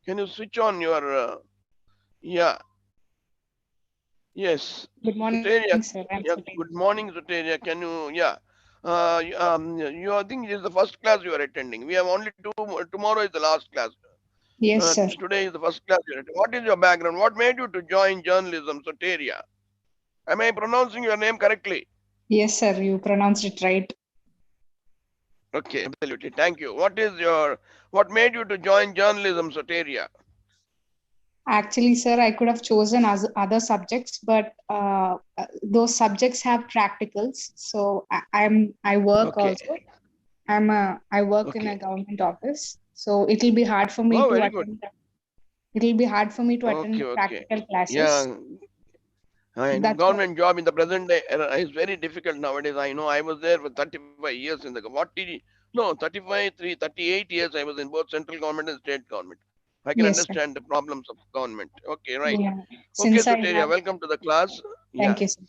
Can you switch on your, yeah, yes, Good morning, sir. Soteria. I'm Suteja. Yeah, good morning, Soteria. Can you, yeah. You, I think it is the first class you are attending. We have only two, tomorrow is the last class. Yes, sir. Today is the first class you are attending. What is your background? What made you to join journalism, Soteria? Am I pronouncing your name correctly? Yes, sir. You pronounced it right. Okay, absolutely. Thank you. What made you to join journalism, Soteria? Actually, sir, I could have chosen other subjects, but those subjects have practicals. So I work Okay, also. I work in okay. a government office. So it'll be hard for me Oh, to very good. attend. It'll be hard for me to attend Okay, the okay. practical classes. Yeah, and That's why. government job in the present day is very difficult nowadays. I know I was there for 35 years in the what did you, no 35, 38 years I was in both central government and state government. I can Yes, sir. understand the problems of government. Okay, right. Yeah. Okay, Since I Soteria, have. welcome to the class. Yeah. Thank you, sir.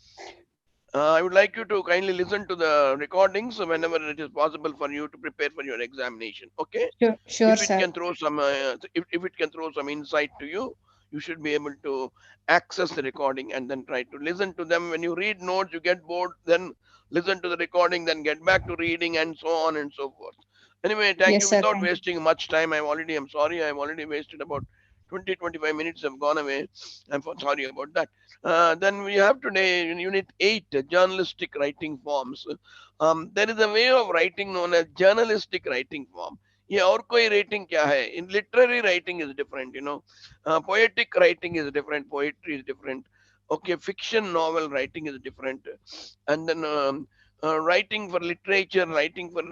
I would like you to kindly listen to the recordings whenever it is possible for you to prepare for your examination. Okay, Sure, sure, if it sir. can throw some, if it can throw some insight to you, you should be able to access the recording and then try to listen to them. When you read notes, you get bored, then listen to the recording, then get back to reading, and so on and so forth. Anyway, thank Yes, you. sir. Without Thank you. wasting much time, I'm sorry, I've already wasted about 20, 25 minutes have gone away. Sorry about that. Then we have today in Unit 8, journalistic writing forms. There is a way of writing known as journalistic writing form. ये और कोई rating क्या है? In literary writing is different, poetic writing is different, poetry is different. Okay, fiction novel writing is different, and then writing for literature, writing for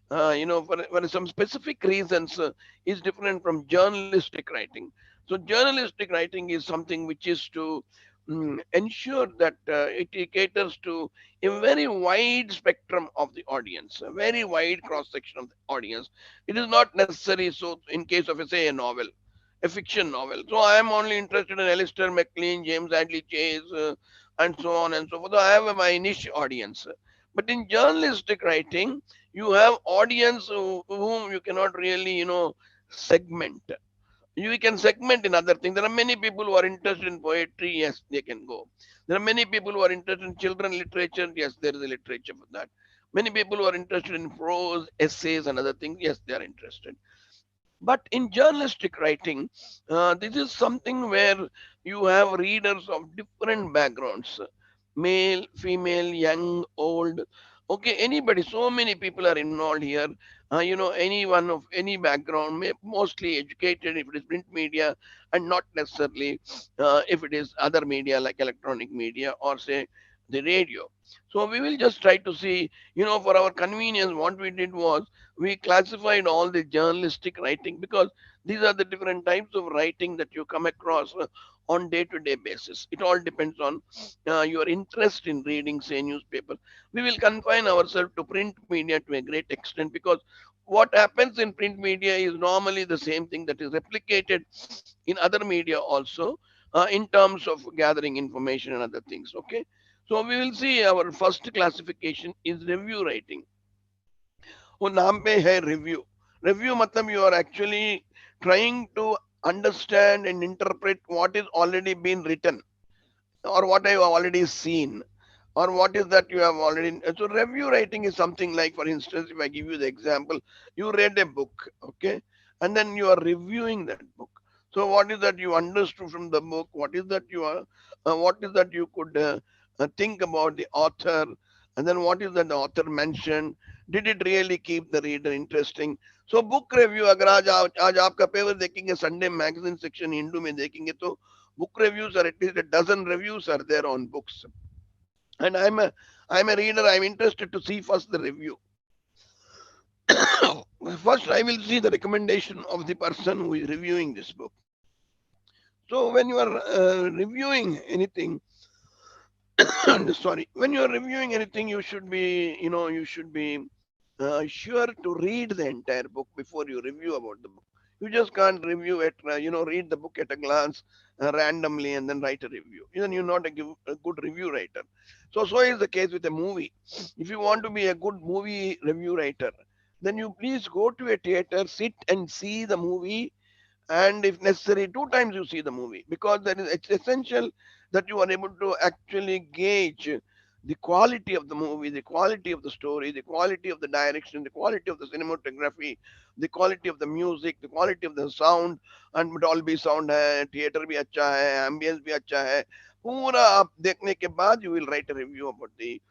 for some specific reasons is different from journalistic writing. So journalistic writing is something which is to ensure that it caters to a very wide spectrum of the audience, a very wide cross section of the audience. It is not necessary. So, in case of, say, a novel, a fiction novel, so I am only interested in Alistair MacLean, James Hadley Chase, and so on and so forth. I have my niche audience. But in journalistic writing, you have audience whom you cannot really, segment. You can segment in other things. There are many people who are interested in poetry. Yes, they can go. There are many people who are interested in children literature. Yes, there is a literature for that. Many people who are interested in prose, essays, and other things. Yes, they are interested. But in journalistic writing, this is something where you have readers of different backgrounds, male, female, young, old. Okay, anybody. So many people are involved here. Anyone of any background, mostly educated if it is print media, and not necessarily if it is other media like electronic media or say the radio. So we will just try to see, for our convenience, what we did was we classified all the journalistic writing because these are the different types of writing that you come across on day-to-day basis. It all depends on your interest in reading, say, newspaper. We will confine ourselves to print media to a great extent because what happens in print media is normally the same thing that is replicated in other media also, in terms of gathering information and other things. Okay, so we will see our first classification is review writing. वो नाम पे है review. Review matlab you are actually trying to understand and interpret what is already been written or what I have already seen or what is that you have already. So review writing is something like, for instance, if I give you the example, you read a book, okay, and then you are reviewing that book. So what is that you understood from the book? What is that you could think about the author, and then what is that the author mentioned? Did it really keep the reader interesting? So book review, अगर आज आपका paper देखेंगे, Sunday magazine section Hindu में देखेंगे, तो book reviews are at least a dozen reviews are there on books. And I'm a reader. I'm interested to see first the review. First, I will see the recommendation of the person who is reviewing this book. So when you are reviewing anything, sorry, when you are reviewing anything, you should be sure to read the entire book before you review about the book. You just can't review it, read the book at a glance randomly and then write a review. Then you're not a good review writer. So is the case with a movie. If you want to be a good movie review writer, then you please go to a theater, sit and see the movie, and if necessary 2 times you see the movie, because that is it's essential that you are able to actually gauge the quality of the movie, the quality of the story, the quality of the direction, the quality of the cinematography, the quality of the music, the quality of the sound. And Dolby sound है, theatre भी अच्छा है, ambience भी अच्छा है, पूरा आप देखने के बाद you will write a review about the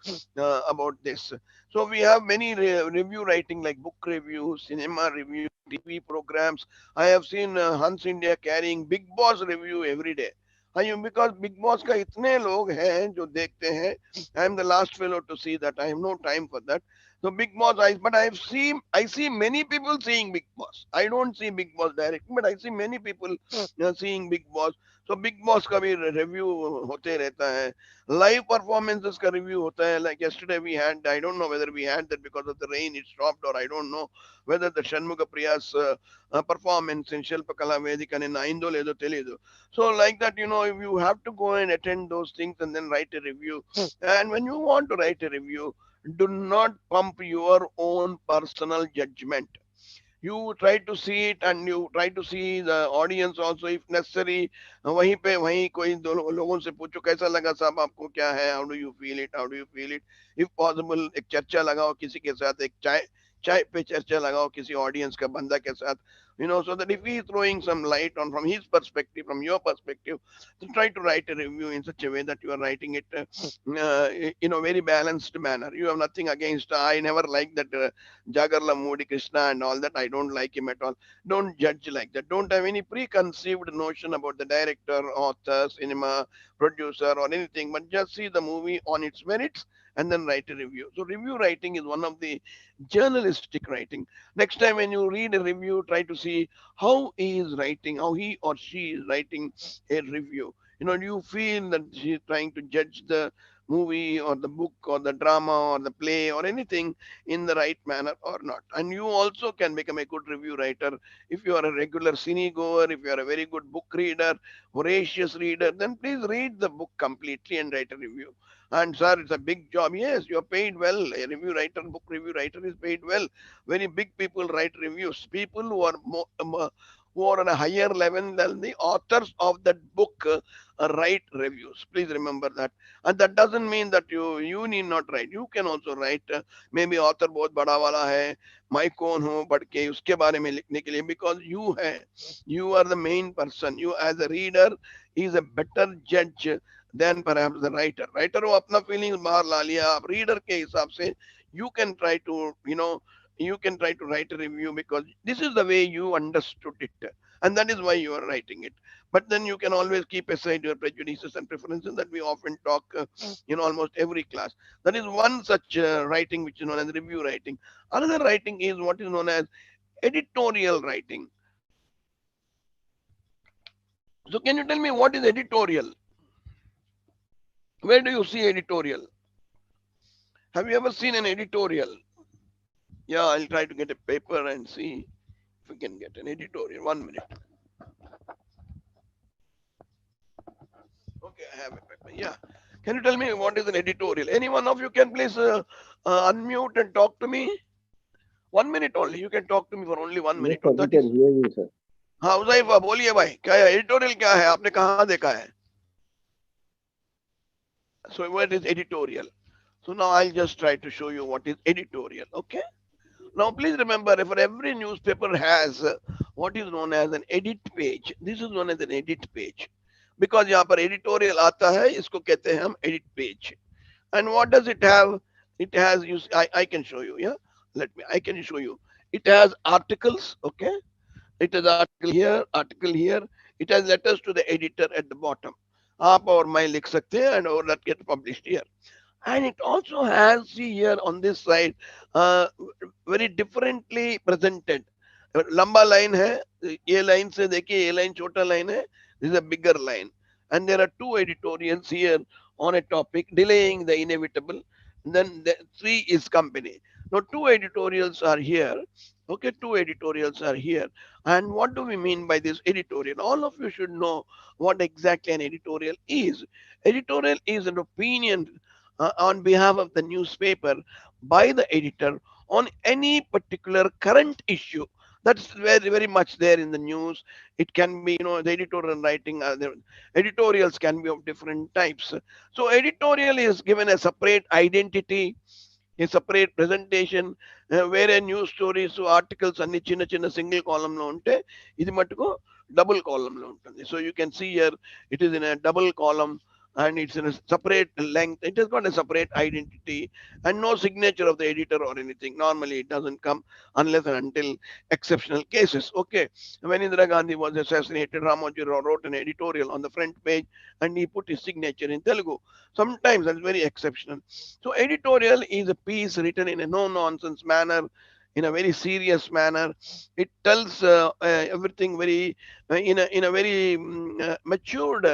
about this. So we have many review writing like book review, cinema review, TV programs. I have seen Hans India carrying Big Boss review every day. हाँ you because Big Boss का इतने लोग हैं जो देखते हैं. I am the last fellow to see that. I have no time for that. So Big Boss, but I see many people seeing Big Boss. I don't see Big Boss directly, but I see many people seeing Big Boss. So Big Boss का भी review होते रहता है. Live performances का review होता है. Like yesterday we had, I don't know whether we had that because of the rain it stopped, or I don't know whether the Shanmuga Priya's performance in Shilpakala Vedika in Aindo Ledo Teledo. So like that, if you have to go and attend those things and then write a review. And when you want to write a review, do not pump your own personal judgment. You try to see it and you try to see the audience also if necessary. वहीं पे वहीं कोई दो लोगों से पूछो कैसा लगा साहब, आपको क्या है, how do you feel it, how do you feel it. If possible एक चर्चा लगाओ किसी के साथ, एक चाय चाय पे चर्चा लगाओ किसी ऑडियंस का बंदा के साथ. So that if he is throwing some light on from his perspective, from your perspective, to try to write a review in such a way that you are writing it in a very balanced manner. You have nothing against. I never liked that Jagarla Moody Krishna and all that. I don't like him at all. Don't judge like that. Don't have any preconceived notion about the director, author, cinema, producer, or anything, but just see the movie on its merits and then write a review. So, review writing is one of the journalistic writing. Next time when you read a review, try to see how he is writing, how he or she is writing a review. Do you feel that she is trying to judge the movie or the book or the drama or the play or anything in the right manner or not? And you also can become a good review writer if you are a regular cine goer, if you are a very good book reader, voracious reader, then please read the book completely and write a review. And sir, it's a big job. Yes, you're paid well. A review writer, book review writer is paid well. Very big people write reviews. People who are on a higher level than the authors of that book write reviews. Please remember that. And that doesn't mean that you need not write. You can also write. Maybe author बहुत बड़ा वाला है, मैं कौन हूँ पढ़ के उसके बारे में लिखने के लिए, because you are the main person. You as a reader is a better judge than perhaps the writer. Writer वो अपना feelings बाहर ला लिया, आप reader के हिसाब से you can try to you can try to write a review because this is the way you understood it, and that is why you are writing it. But then you can always keep aside your prejudices and preferences that we often talk in almost every class. That is one such writing which is known as review writing. Another writing is what is known as editorial writing. So can you tell me what is editorial? Where do you see editorial? Have you ever seen an editorial? Yeah, I'll try to get a paper and see if we can get an editorial. 1 minute. Okay, I have a paper. Yeah. Can you tell me what is an editorial? Any one of you can please unmute and talk to me? 1 minute only. You can talk to me for only one Yes, minute. sir, we That can is. hear you, sir. हाँ उजाइफा बोलिए भाई, क्या है editorial, क्या है, आपने कहाँ देखा है? So what is editorial? So now I'll just try to show you what is editorial. Okay. Now please remember, for every newspaper has what is known as an edit page. This is known as an edit page because यहाँ पर editorial आता है, इसको कहते हैं हम edit page. And what does it have? It has, I can show you. Yeah, I can show you. It has articles. Okay, it has article here. It has letters to the editor at the bottom. आप और मैं लिख सकते हैं and or that gets published here. And it also has, see here on this side, uh, very differently presented. लंबा line है, ये line से देखिए ये लाइन छोटा लाइन है, this is a bigger line. And there are two editorials here on a topic, delaying the inevitable. And then the three is company. Now two editorials are here. Okay, two editorials are here. And what do we mean by this editorial? All of you should know what exactly an editorial is. Editorial is an opinion on behalf of the newspaper by the editor on any particular current issue That's very much there in the news. It can be, the editorial writing, the editorials can be of different types. So editorial is given a separate identity, a separate presentation, వేరే news stories articles అన్ని చిన్న చిన్న single కాలంలో ఉంటే ఇది మటుకు double కాలంలో ఉంటుంది. So you can see here it is in a double column, and it's in a separate length. It has got a separate identity and no signature of the editor or anything. Normally it doesn't come unless and until exceptional cases. Okay, when Indira Gandhi was assassinated, Ramoji Rao wrote an editorial on the front page and he put his signature in Telugu. Sometimes that's very exceptional. So editorial is a piece written in a no nonsense manner, in a very serious manner. It tells everything very in a very matured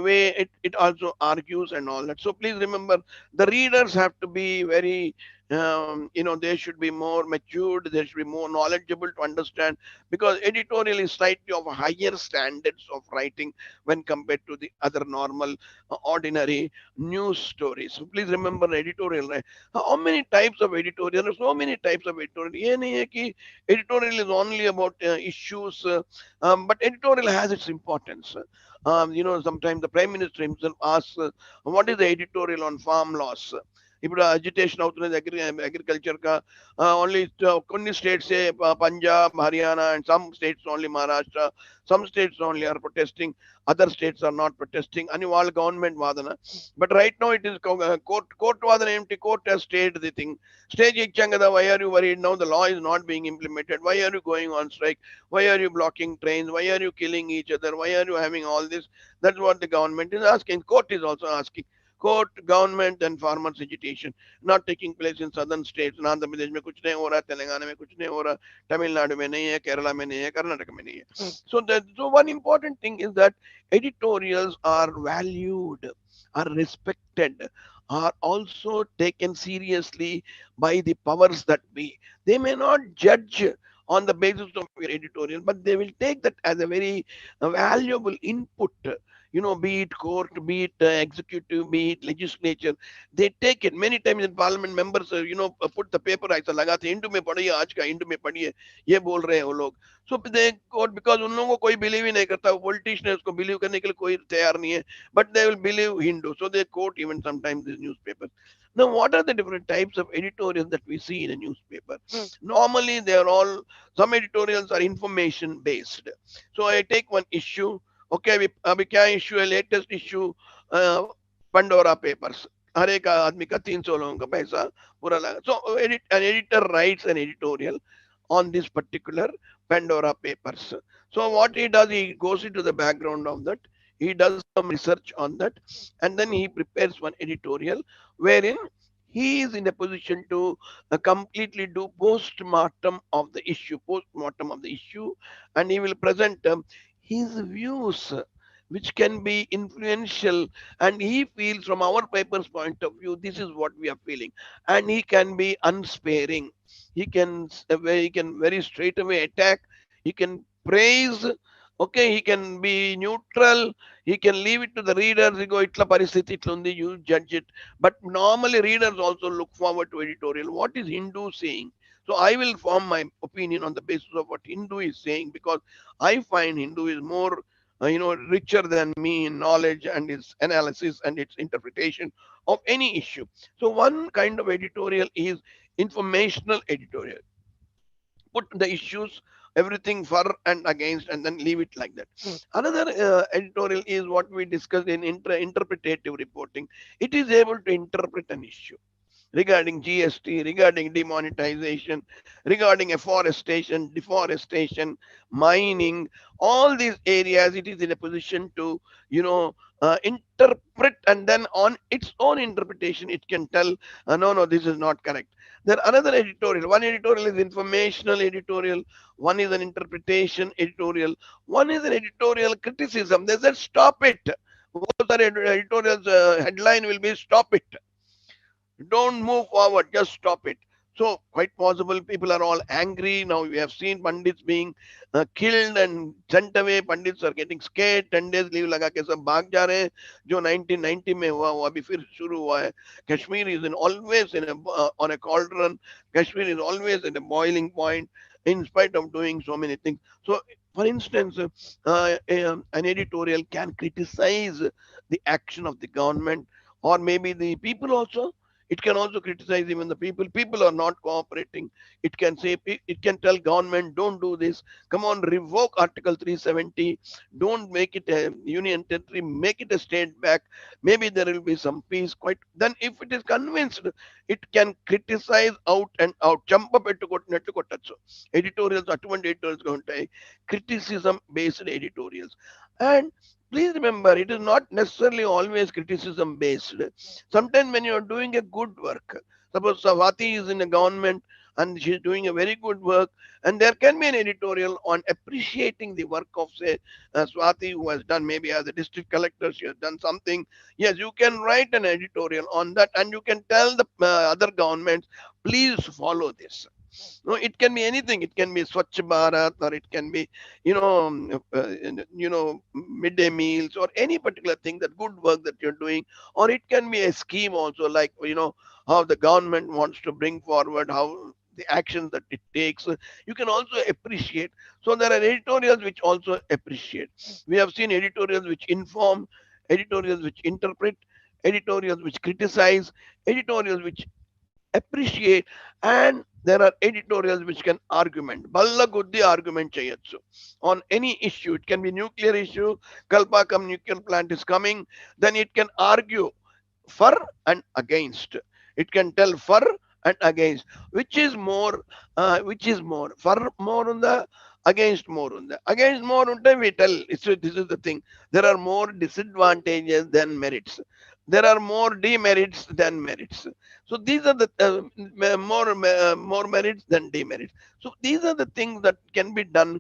way. It also argues and all that. So please remember, the readers have to be very they should be more matured, they should be more knowledgeable to understand, because editorial is slightly of a higher standards of writing when compared to the other normal ordinary news stories. So please remember editorial, right? How many types of editorial? There are so many types of editorial. ये नहीं है कि editorial is only about issues, but editorial has its importance. Sometimes the prime minister himself asks, what is the editorial on farm laws? ఇప్పుడు agitation అవుతున్నది agriculture కా, only కొన్ని states Punjab Haryana and some states only Maharashtra, some states only are protesting, other states are not protesting అని వాళ్ళ government వాదన. But right now it is court వాదన ఏమిటి? Court has stayed the thing. Stay ఇచ్చాం కదా, why are you worried now the law is not being implemented, why are you going on strike, why are you blocking trains, why are you killing each other, why are you having all this? That's what the government is asking. Court is also asking. Court, government and farmers agitation not taking place in southern states. Andhra Pradesh में कुछ नहीं हो रहा, तेलंगाना में कुछ नहीं हो रहा, तमिलनाडु में नहीं है, केरला में नहीं है, कर्नाटक में नहीं है. So one important thing is that editorials are valued, are respected, are also taken seriously by the powers that be. They may not judge on the basis of your editorial, but they will take that as a very valuable input. Be it court, be it executive, be it legislature, they take it. Many times in parliament, members put the paper ऐसा लगाते हैं, इंडू में पढ़िए, आज का इंडू में पढ़िए, ये बोल रहे हैं वो लोग. So they court, because उन लोगों को कोई बिलीव ही नहीं करता, politician है, उसको बिलीव करने के लिए कोई तैयार नहीं है, but they will believe Hindu, so they quote even sometimes these newspapers. Now, what are the different types of editorials that we see in a newspaper? Normally, they are all, some editorials are information based. So I take one issue. Okay, अभी क्या issue है? Latest issue Pandora papers, हर एक आदमी का 300 लोगों का पैसा पूरा लगा. So an editor writes an editorial on this particular Pandora papers. So what he does, he goes into the background of that, he does some research on that, and then he prepares one editorial wherein he is in a position to completely do post-mortem of the issue, and he will present his views, which can be influential, and he feels from our paper's point of view, this is what we are feeling, and he can be unsparing. He can very straight away attack. He can praise. Okay, he can be neutral. He can leave it to the readers. He go, itla paristhiti itlundi, you judge it. But normally readers also look forward to editorial. What is Hindu saying? So I will form my opinion on the basis of what Hindu is saying, because I find Hindu is more, richer than me in knowledge and its analysis and its interpretation of any issue. So one kind of editorial is informational editorial. Put the issues, everything for and against, and then leave it like that. Another editorial is what we discussed in interpretative reporting. It is able to interpret an issue regarding GST, regarding demonetization, regarding afforestation, deforestation, mining, all these areas. It is in a position to, interpret, and then on its own interpretation, it can tell, no, no, this is not correct. Then another editorial. One editorial is informational editorial. One is an interpretation editorial. One is an editorial criticism. They said, stop it. Editorial's headline will be, stop it. Don't move forward, just stop it. So quite possible people are all angry. Now we have seen pandits being killed and sent away. Pandits are getting scared. 10 days leave लगा के सब भाग जा रहे हैं. जो 1990 में हुआ वो अभी फिर शुरू हुआ है. Kashmir is always on a cauldron. Kashmir is always at a boiling point. in spite of doing so many things. So, for instance, an editorial can criticize the action of the government or maybe the people also. It can also criticize even the people. People are not cooperating. It can say, it can tell government, don't do this. Come on, revoke Article 370. Don't make it a union territory. Make it a state back. Maybe there will be some peace. Quite then, if it is convinced, it can criticize out and out. Jump up nettu kottachchu. Editorials, అటువంటి editorials గా ఉంటాయి. Criticism based editorials. And please remember, it is not necessarily always criticism based. Sometimes when you are doing a good work, suppose Savati is in a government and she is doing a very good work, and there can be an editorial on appreciating the work of, say, Swati, who has done maybe as a district collector, she has done something. Yes, you can write an editorial on that, and you can tell the other governments, please follow this. No, it can be anything. It can be Swachh Bharat, or it can be, midday meals, or any particular thing, that good work that you're doing, or it can be a scheme also, like how the government wants to bring forward, how the actions that it takes. You can also appreciate. So there are editorials which also appreciate. We have seen editorials which inform, editorials which interpret, editorials which criticize, editorials which appreciate, and there are editorials which can argument. Balla Guddi argument chayatsu on any issue. It can be nuclear issue. Kalpakam nuclear plant is coming. Then it can argue for and against. It can tell for and against. Which is more? For more on the, against more on the. Against more on the, we tell. This is the thing. There are more disadvantages than merits. There are more demerits than merits. So these are the more merits than demerits. So these are the things that can be done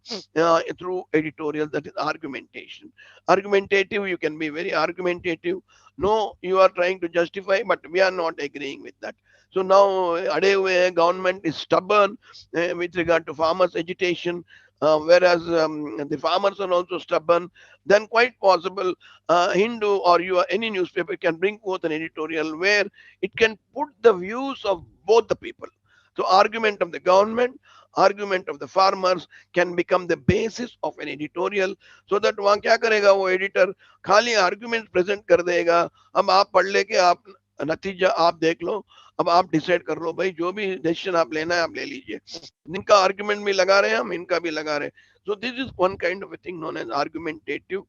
through editorial. That is argumentation. Argumentative. You can be very argumentative. No, you are trying to justify, but we are not agreeing with that. So now, Adewe government is stubborn with regard to farmers' agitation, whereas the farmers are also stubborn. Then quite possible, Hindu or any newspaper can bring forth an editorial where it can put the views of both the people. So argument of the government, argument of the farmers can become the basis of an editorial. So that वहाँ क्या करेगा वो editor, खाली arguments present कर देगा. अब आप पढ़ लेके आप नतीजा आप देख लो. अब आप डिसाइड कर लो भाई, जो भी डिसीजन आप लेना है आप ले लीजिए. इनका आर्ग्यूमेंट भी लगा रहे हैं हम, इनका भी लगा रहे हैं. So this is one kind of a thing known as argumentative,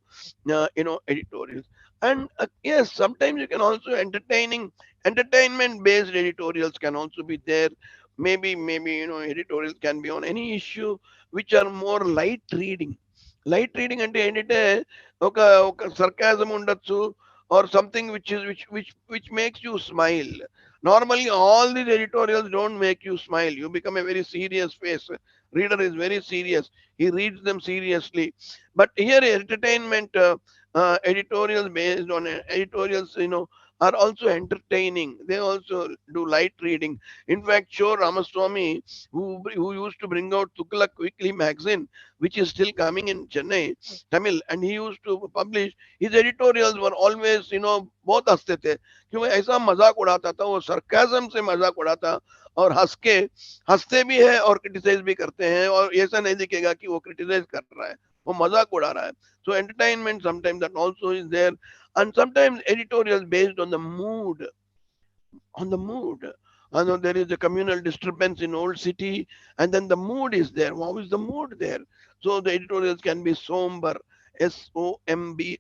editorials. And yes, sometimes you can also entertainment based editorials can also be there. Maybe editorials can be on any issue which are more light reading. Light reading అంటే ఏంటంటే ఒక ఒక sarcasm ఉండొచ్చు, or something which makes you smile. Normally all these editorials don't make you smile. You become a very serious face. Reader is very serious. He reads them seriously. But here entertainment editorials based on editorials, are also entertaining. They also do light reading. In fact, sure, Ramaswamy, who used to bring out Tuklak Weekly magazine, which is still coming in Chennai, Tamil, and he used to publish, his editorials were always, बहुत हंसते थे, क्योंकि ऐसा मजाक उड़ाता था वो, sarcasm से मजाक उड़ाता, और हंसते भी है और क्रिटिसाइज भी करते हैं, और ऐसा नहीं दिखेगा कि वो क्रिटिसाइज कर रहा है, वो मजाक उड़ा रहा है. So entertainment sometimes that also is there, and sometimes editorials based on the mood. I know there is a communal disturbance in old city, and then the mood is there. How is the mood there? So the editorials can be somber, SOMBRE.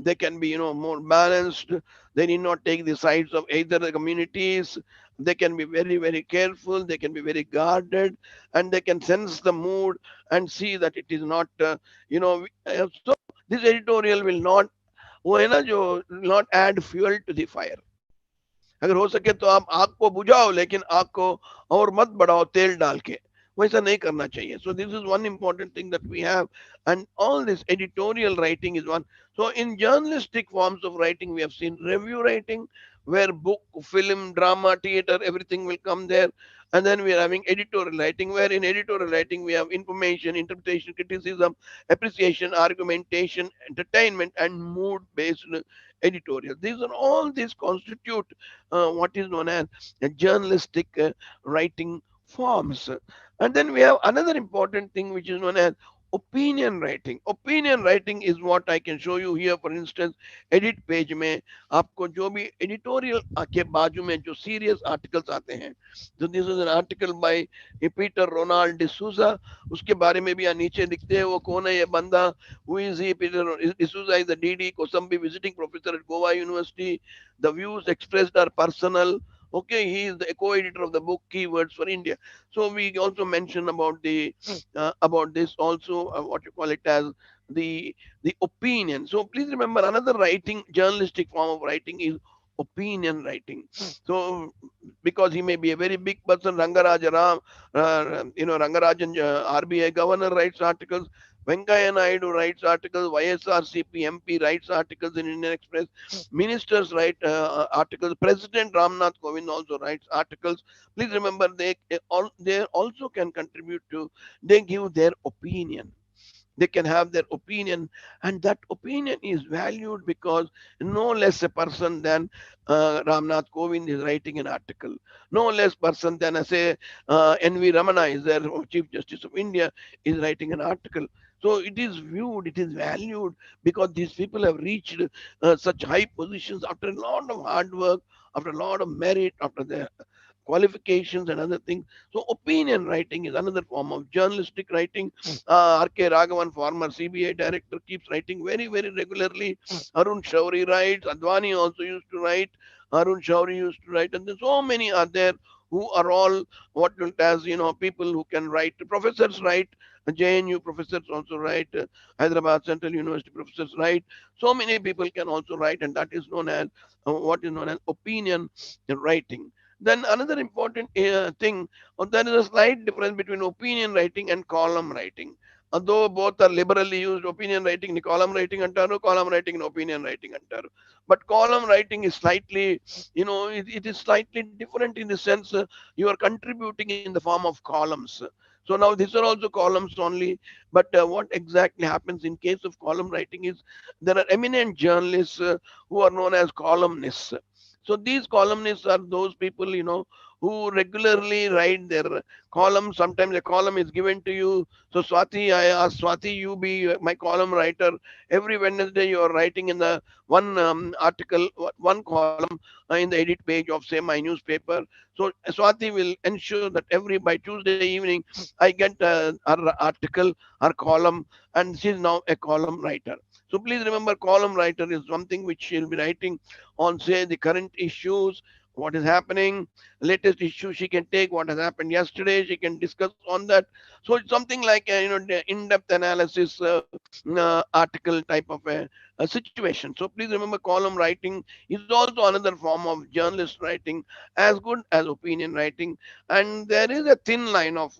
They can be, more balanced. They need not take the sides of either the communities. They can be very, very careful. They can be very guarded, and they can sense the mood and see that it is not, so this editorial will not, वो है ना जो, not add fuel to the fire. अगर हो सके तो आप आग को बुझाओ, लेकिन आग को और मत बढ़ाओ तेल डाल के. वैसा नहीं करना चाहिए. So this is one important thing that we have, and all this editorial writing is one. So in journalistic forms of writing, we have seen review writing, where book, film, drama, theater, everything will come there. And then we are having editorial writing, where in editorial writing we have information, interpretation, criticism, appreciation, argumentation, entertainment, and mood-based editorial. These constitute what is known as a journalistic writing forms. And then we have another important thing which is known as opinion writing. Opinion writing is what I can show you here. For instance, edit page में आपको जो भी editorial के बाजू में जो serious articles आते हैं, so this is an article by Peter Ronald D'Souza. उसके बारे में भी यहाँ नीचे लिखते हैं वो कौन है ये बंदा. Who is he? Peter D'Souza is the DD Kosambi visiting professor at Goa University. The views expressed are personal. Okay, he is the co-editor of the book Keywords for India. So we also mention about the about this also, what you call it as the opinion. So please remember, another writing, journalistic form of writing is opinion writing. So because he may be a very big person, Rangaraja Ram, Rangarajan, RBI governor writes articles. Venkaya Naidu writes articles, YSRCP MP writes articles in Indian Express, ministers write articles, President Ramnath Kovind also writes articles. Please remember, they also can contribute to, they give their opinion. They can have their opinion, and that opinion is valued because no less a person than Ramnath Kovind is writing an article. No less person than, I say, N.V. Ramana is there, Chief Justice of India, is writing an article. So it is viewed, it is valued because these people have reached such high positions after a lot of hard work, after a lot of merit, after their qualifications and other things. So opinion writing is another form of journalistic writing. R.K. Raghavan, former CBI director, keeps writing very, very regularly. Arun Shauri writes. Advani also used to write. Arun Shauri used to write. And there's so many are there who are all what you as people who can write. Professors write. JNU professors also write. Hyderabad Central University professors write. So many people can also write, and that is known as what is known as opinion writing. Then another important thing, there is a slight difference between opinion writing and column writing. Although both are liberally used, opinion writing ni column writing antaru, column writing and opinion writing antaru. But column writing is slightly, it is slightly different in the sense you are contributing in the form of columns. So now these are also columns only, but what exactly happens in case of column writing is there are eminent journalists who are known as columnists. So these columnists are those people, who regularly write their column. Sometimes a column is given to you. So Swati, I ask Swati, you be my column writer. Every Wednesday you are writing in the one article, one column in the edit page of say my newspaper. So Swati will ensure that every by Tuesday evening I get her article, her column, and she's now a column writer. So please remember, column writer is something which she'll be writing on, say, the current issues, what is happening, latest issue she can take, what has happened yesterday, she can discuss on that. So it's something like the in-depth analysis article type of a situation. So please remember, column writing is also another form of journalist writing, as good as opinion writing, and there is a thin line of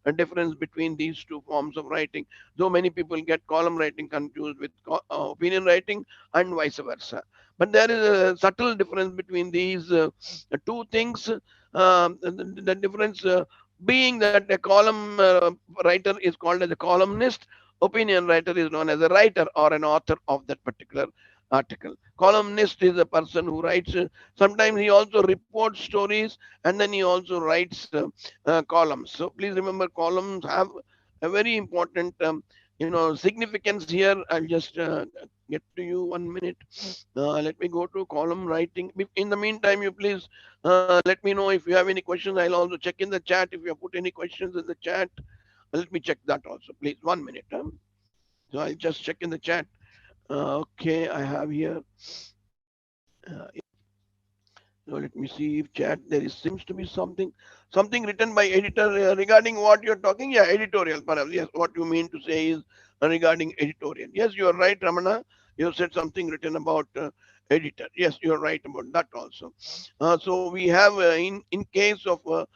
a difference between these two forms of writing, though many people get column writing confused with opinion writing and vice versa. But there is a subtle difference between these two things. The difference being that a column writer is called as a columnist, opinion writer is known as a writer or an author of that particular article. Columnist is a person who writes, sometimes he also reports stories, and then he also writes columns. So please remember, columns have a very important significance here. I'll just get to you 1 minute. Let me go to column writing. In the meantime, you please let me know if you have any questions. I'll also check in the chat if you have put any questions in the chat. Let me check that also, please. 1 minute. So I'll just check in the chat. Okay, I have here. So let me see if chat there is seems to be something written by editor regarding what you're talking. Yeah, editorial perhaps. Yes, what you mean to say is regarding editorial. Yes, you are right, Ramana. You said something written about editor. Yes, you are right about that also. So we have in case of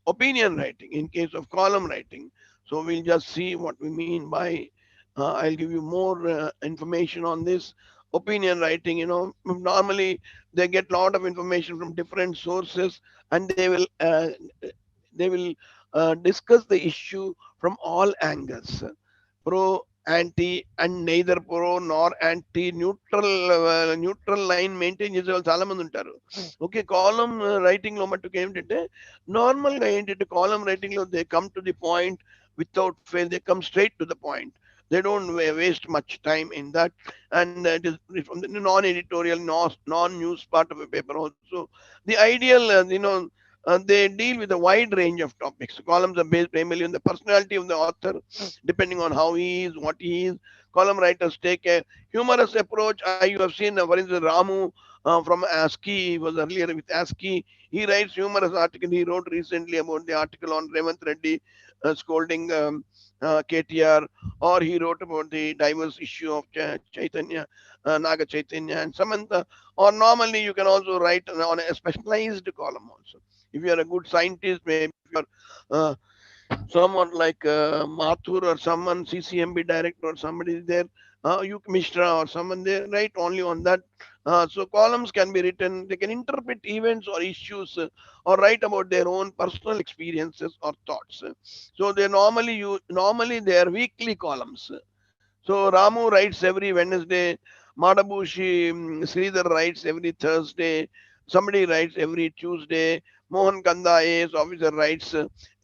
opinion writing, in case of column writing. So we'll just see what we mean by. I'll give you more information on this opinion writing. Normally they get a lot of information from different sources, and they will discuss the issue from all angles, pro anti and neither pro nor anti neutral line maintain చేసే వాళ్ళు చాలా మంది ఉంటారు. Okay, కాలం writing లో మట్టుకు ఏంటంటే normal గా ఏంటంటే కాలం రైటింగ్ లో they come to the point without fail. They come straight to the point. They don't waste much time in that. And it is from the non-editorial, non-news part of a paper also. The ideal, they deal with a wide range of topics. Columns are based primarily on the personality of the author, depending on how he is, what he is. Column writers take a humorous approach. You have seen, for instance, Ramu from ASCII. He was earlier with ASCII. He writes humorous article. He wrote recently about the article on Revanth Reddy scolding KTR, or he wrote about the diverse issue of Chaitanya, Naga Chaitanya, and Samantha. Or normally, you can also write on a specialized column also. If you are a good scientist, maybe if you are someone like Mathur or someone CCMB director or somebody there, you Mishra or someone there, write only on that. So columns can be written. They can interpret events or issues, or write about their own personal experiences or thoughts. So normally they are weekly columns. So Ramu writes every Wednesday. Madabushi Sridhar writes every Thursday. Somebody writes every Tuesday. Mohan Kanda IAS officer writes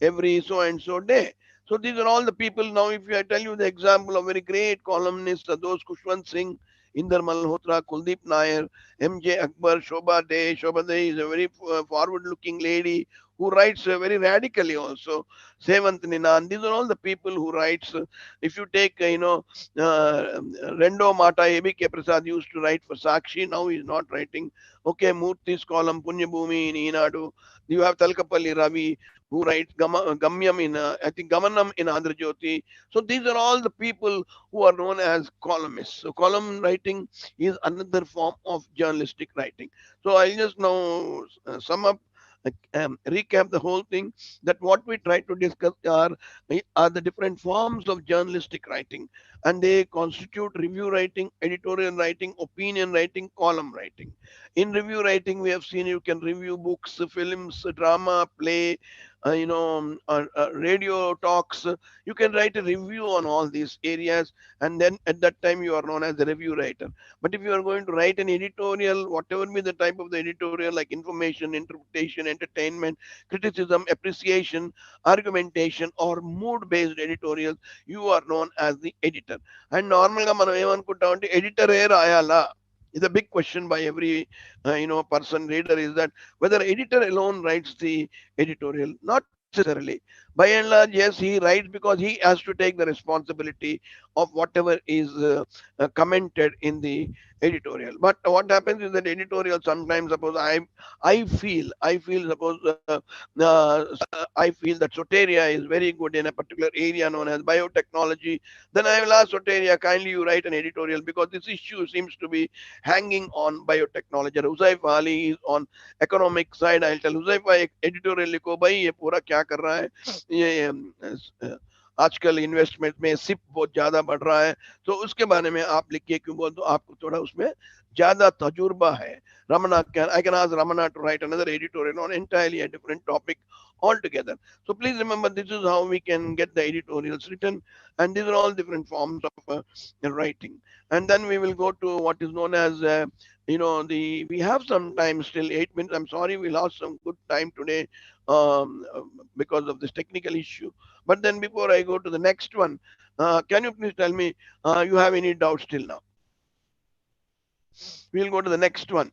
every so and so day. So these are all the people. Now, if I tell you the example of very great columnists, are those Kushwant Singh, Inder Malhotra, Kuldeep Nair, MJ Akbar, Shobha Day. Shobha Day is a very forward-looking lady who writes very radically also. Sevant Ninan. These are all the people who writes. If you take, Rendo Mata, A.B.K. Prasad used to write for Sakshi. Now he's not writing. Okay, Murthy's column, Punya Bhumi in Inadu. You have Talkapalli Ravi, who writes Gamyam in, I think, Gamanam in Andhra Jyoti. So these are all the people who are known as columnists. So column writing is another form of journalistic writing. So I'll just now sum up, recap the whole thing, that what we try to discuss are the different forms of journalistic writing, and they constitute review writing, editorial writing, opinion writing, column writing. In review writing, we have seen you can review books, films, drama, play, radio talks. You can write a review on all these areas, and then at that time you are known as a review writer. But if you are going to write an editorial, whatever be the type of the editorial, like information, interpretation, entertainment, criticism, appreciation, argumentation, or mood based editorials, you are known as the editor. And normal ga మనం ఏమనుకుంటామంటే editor A రాయాలా is a big question by every person reader, is that whether editor alone writes the editorial. Not necessarily. By and large, yes, he writes because he has to take the responsibility of whatever is commented in the editorial. But what happens is that editorial sometimes, suppose I feel suppose I feel that Soteria is very good in a particular area known as biotechnology. Then I will ask Soteria, kindly you write an editorial because this issue seems to be hanging on biotechnology. Huzaif Ali is on economic side. I'll tell Huzaifa एक editorial लिखो भाई, ये पूरा क्या कर रहा है, ये आजकल इन्वेस्टमेंट में सिप बहुत ज्यादा बढ़ रहा है, तो उसके बारे में आप लिखिए, क्यों बोल, तो आपको थोड़ा उसमें ज्यादा तजुर्बा है. I can ask Ramana to write another editorial on entirely a different topic altogether. So please remember, this is how we can get the editorials written, and these are all different forms of writing. And then we will go to what is known as we have some time still, 8 minutes. I'm sorry we lost some good time today, because of this technical issue. But then before I go to the next one, can you please tell me, you have any doubts till now? We'll go to the next one.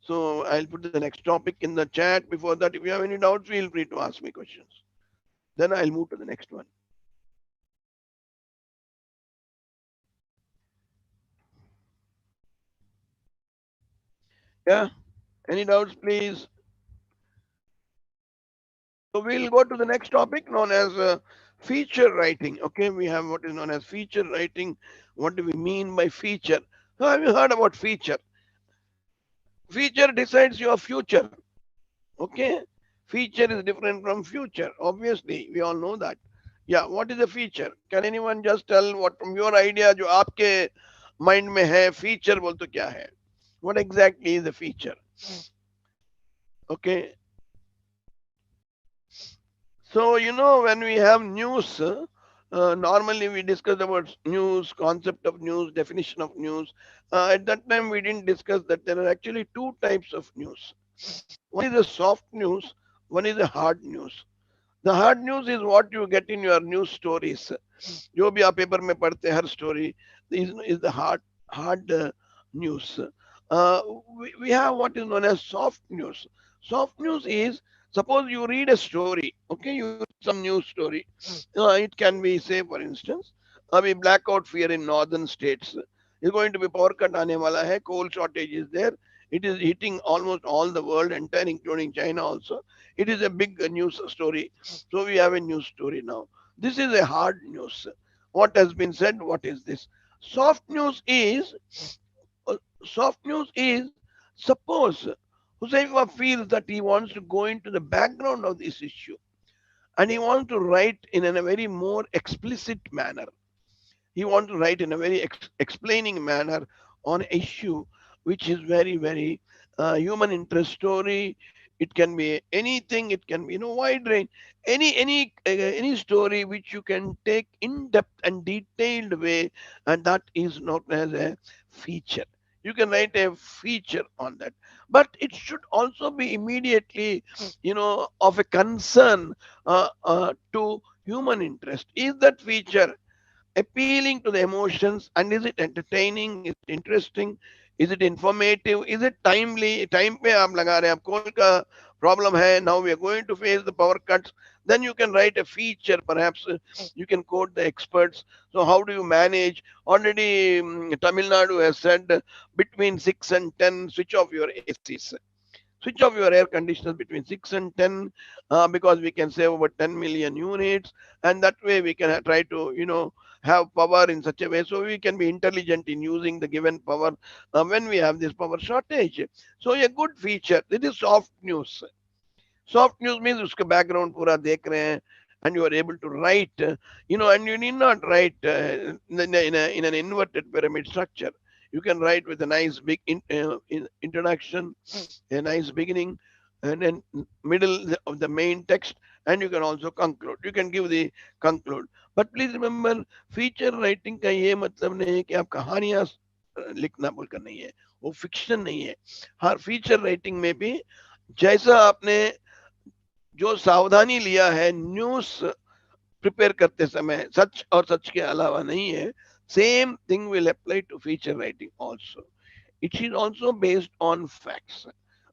So I'll put the next topic in the chat. Before that, if you have any doubts, feel free to ask me questions. Then I'll move to the next one. Yeah. Any doubts, please? So we'll go to the next topic known as feature writing. Okay, we have what is known as feature writing. What do we mean by feature? So have you heard about feature? Feature decides your future. Okay, feature is different from future. Obviously, we all know that. Yeah, what is a feature? Can anyone just tell what from your idea जो आपके mind में है, feature बोल तो क्या है? What exactly is a feature? Okay, so when we have news, Normally we discussed about news, concept of news, definition of news. At that time we didn't discuss that there are actually two types of news. One is a soft news, one is a hard news. The hard news is what you get in your news stories. जो भी आप paper में पढ़ते हैं हर story is the hard news. We have what is known as soft news. Soft news is, suppose you read a story, okay, you read some news story. It can be, say for instance, अभी blackout fear in northern states is going to be power cut आने वाला है, coal shortage is there, it is hitting almost all the world entire including China also. It is a big news story. So we have a news story now. This is a hard news. What has been said? What is this? Soft news is uh, soft news is, suppose Huzaifa feels that he wants to go into the background of this issue and he wants to write in a very more explicit manner. He wants to write in a very explaining manner on an issue which is very very human interest story. It can be anything, it can be, wide range, any story which you can take in depth and detailed way, and that is known as a feature. You can write a feature on that, but it should also be immediately of a concern to human interest. Is that feature appealing to the emotions, and is it entertaining, is it interesting, is it informative, is it timely? Time पे आप लगा रहे हैं, आप कोल का problem है, now we are going to face the power cuts, then you can write a feature, perhaps you can quote the experts. So how do you manage? Already Tamil Nadu has said between 6 and 10 switch off your ACs, switch off your air conditioners between 6 and 10, because we can save over 10 million units, and that way we can try to have power in such a way so we can be intelligent in using the given power when we have this power shortage. So a good feature, it is soft news. Soft news means uska background pura dekh rahe hain, and you are able to write, and you need not write in an inverted pyramid structure. You can write with a nice big introduction, a nice beginning, and then middle of the main text, and you can also conclude. You can give the conclude. But please remember, feature writing का ये मतलब नहीं है कि आप कहानियां लिखना बोलकर नहीं है, वो फिक्शन नहीं है. हर फीचर राइटिंग में भी जैसा आपने जो सावधानी लिया है न्यूज प्रिपेयर करते समय, सच और सच के अलावा नहीं है, same thing will apply to feature writing also. It is also based on facts.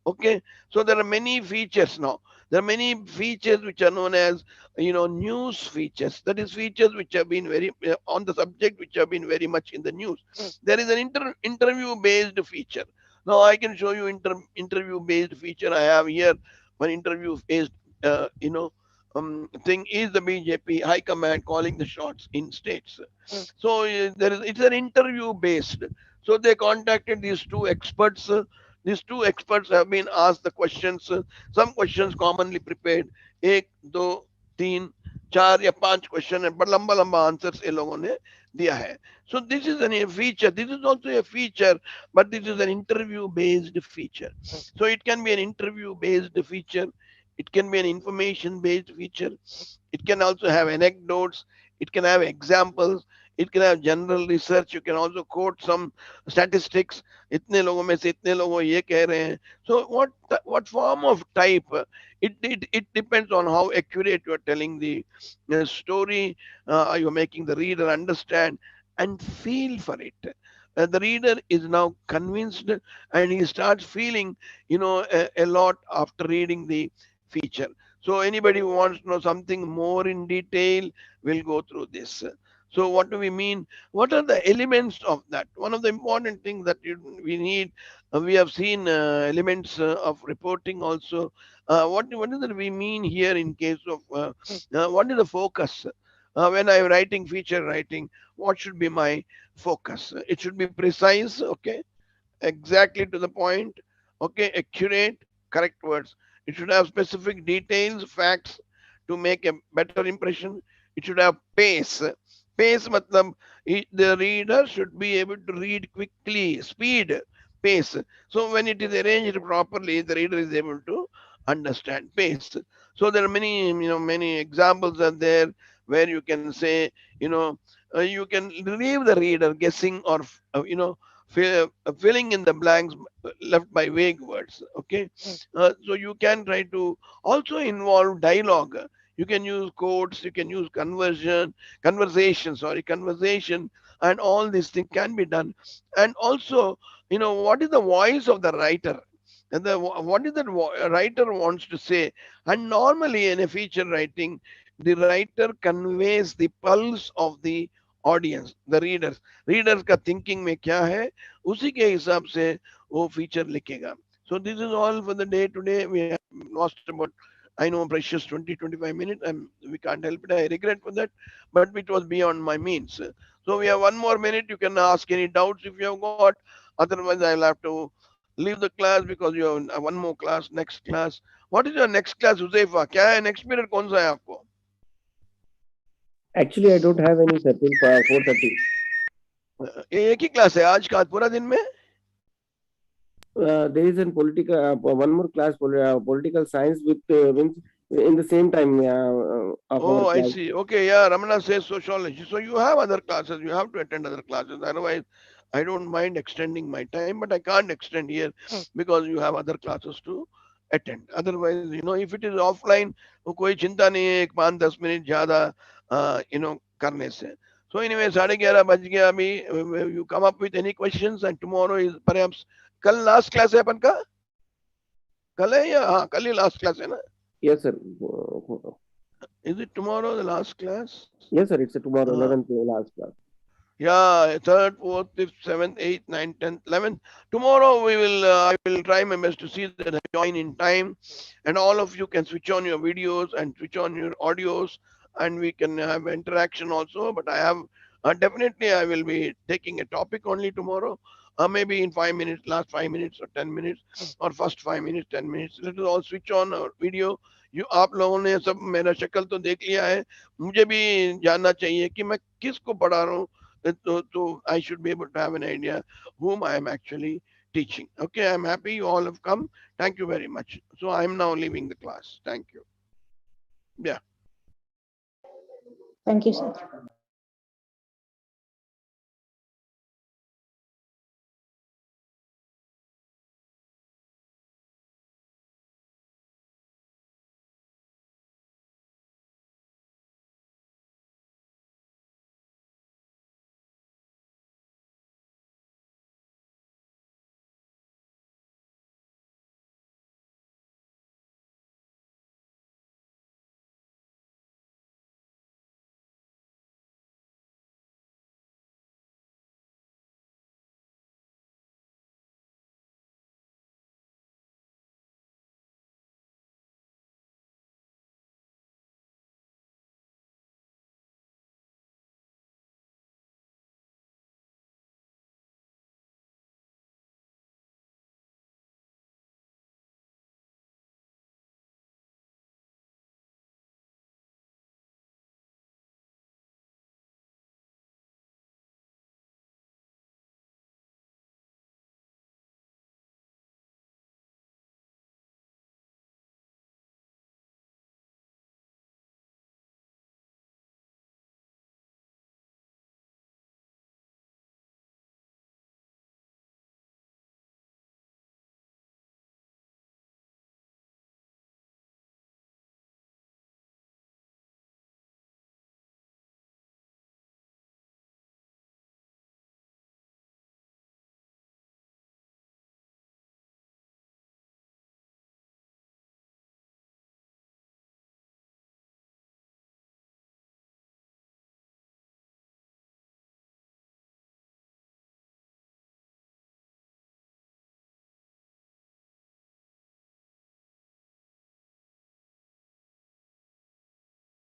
Okay, so there are many features now. There are many features which are known as news features. That is features which have been very on the subject, which have been very much in the news. There is an interview based feature. Now I can show you interview based feature. I have here one interview based thing is the BJP high command calling the shots in states. So it's an interview based. So they contacted these two experts. These two experts have been asked the questions. Some questions commonly prepared. एक, दो, तीन, चार या पांच question है, बड़ा लंबा लंबा आंसर्स ये लोगों ने दिया है. So this is a feature. This is also a feature, but this is an interview based feature. So it can be an interview based feature. It can be an information based feature. It can also have anecdotes. It can have examples. It can have general research. You can also quote some statistics. इतने लोगों में से इतने लोग ये कह रहे हैं. So what form of type? It depends on how accurate you are telling the story. You're making the reader understand and feel for it. The reader is now convinced, and he starts feeling, a lot after reading the feature. So anybody who wants to know something more in detail will go through this. So what do we mean? What are the elements of that? One of the important things that we need, we have seen elements of reporting also. What is it we mean here in case of what is the focus? When I'm writing feature writing, what should be my focus? It should be precise, okay, exactly to the point, okay, accurate, correct words. It should have specific details, facts to make a better impression. It should have pace. Pace matlab the reader should be able to read quickly, speed, pace. So when it is arranged properly, the reader is able to understand pace. So there are many examples are there. where you can say, you know, you can leave the reader guessing or filling in the blanks left by vague words. Okay, so you can try to also involve dialogue. You can use quotes, you can use conversation, and all these things can be done. And also, what is the voice of the writer? And what is that writer wants to say? And normally in a feature writing, the writer conveys the pulse of the audience, the readers का thinking में क्या है, उसी के हिसाब से वो feature लिखेगा. So this is all for the day today. We have lost about, I know, precious 20-25 minutes, and we can't help it. I regret for that, but it was beyond my means. So we have 1 more minute. You can ask any doubts if you have got. Otherwise, I'll have to leave the class because you have one more class, next class. What is your next class, Huzaifa? क्या है next period कौन सा है आपको? Actually, I don't have any sir till 4:30. एक ही class है आज का पूरा दिन में? There is an political one more class political science with means in the same time of our Oh, I class. see. Okay, yeah, Ramana says sociology. So you have other classes. You have to attend other classes. Otherwise, I don't mind extending my time, but I can't extend here because you have other classes to attend. Otherwise, if it is offline, तो कोई चिंता नहीं है, एक 5-10 minute ज्यादा करने से. So anyway, 11:30 बज गया अभी. You come up with any questions, and tomorrow is perhaps, कल लास्ट क्लास है अपन का? कल है या हाँ कल ही लास्ट क्लास है ना? Yes, sir. Is it tomorrow the last class? Yes, sir. It's a tomorrow Uh, 11th last class. yeah, third, fourth, fifth, seventh, eighth, ninth, 10th, 11th. Tomorrow I will try my best to see that I join in time, and all of you can switch on your videos and switch on your audios, and we can have interaction also. But I have definitely I will be taking a topic only tomorrow. Maybe in 5 minutes, last 5 minutes or 10 minutes, or first 5 minutes, 10 minutes. Let us all switch on our video. आप लोगों ने सब मेरा शक्ल तो देख लिया है. मुझे भी जानना चाहिए कि मैं किसको पढ़ा रहा हूँ. So I should be able to have an idea whom I am actually teaching. Okay, I'm happy you all have come. Thank you very much. So I'm now leaving the class. Thank you. Yeah. Thank you, sir.